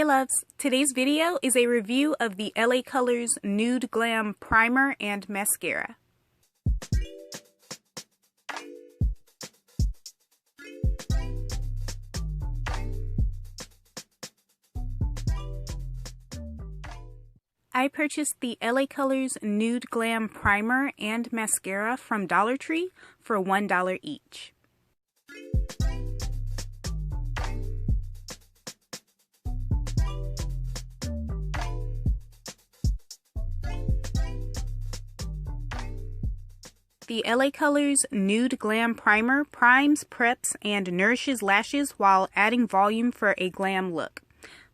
Hey loves! Today's video is a review of the LA Colors Nude Glam Primer and Mascara. I purchased the LA Colors Nude Glam Primer and Mascara from Dollar Tree for $1 each. The LA Colors Nude Glam Primer primes, preps, and nourishes lashes while adding volume for a glam look.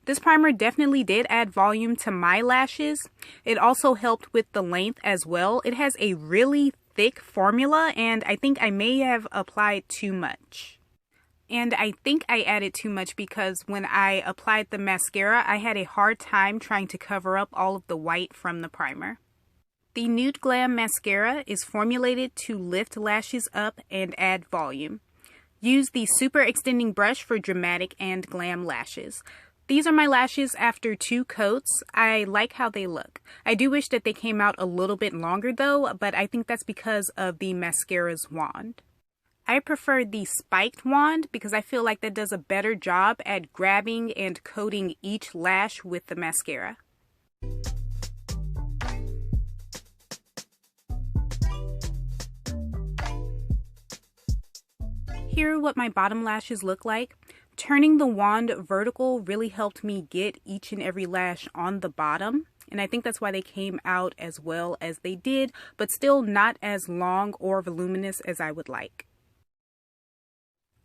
This primer definitely did add volume to my lashes. It also helped with the length as well. It has a really thick formula, and I think I may have applied too much. And I think I added too much because when I applied the mascara, I had a hard time trying to cover up all of the white from the primer. The Nude Glam Mascara is formulated to lift lashes up and add volume. Use the super extending brush for dramatic and glam lashes. These are my lashes after 2 coats. I like how they look. I do wish that they came out a little bit longer though, but I think that's because of the mascara's wand. I prefer the spiked wand because I feel like that does a better job at grabbing and coating each lash with the mascara. Here are what my bottom lashes look like. Turning the wand vertical really helped me get each and every lash on the bottom, and I think that's why they came out as well as they did, but still not as long or voluminous as I would like.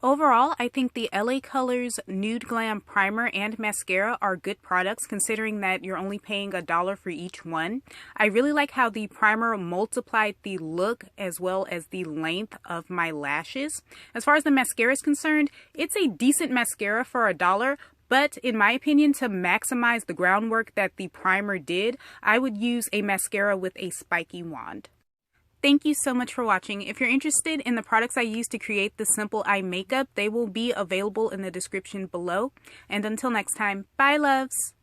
Overall, I think the LA Colors Nude Glam Primer and Mascara are good products considering that you're only paying $1 for each one. I really like how the primer multiplied the look as well as the length of my lashes. As far as the mascara is concerned, it's a decent mascara for $1, but in my opinion, to maximize the groundwork that the primer did, I would use a mascara with a spiky wand. Thank you so much for watching. If you're interested in the products I use to create the simple eye makeup, they will be available in the description below. And until next time, bye loves!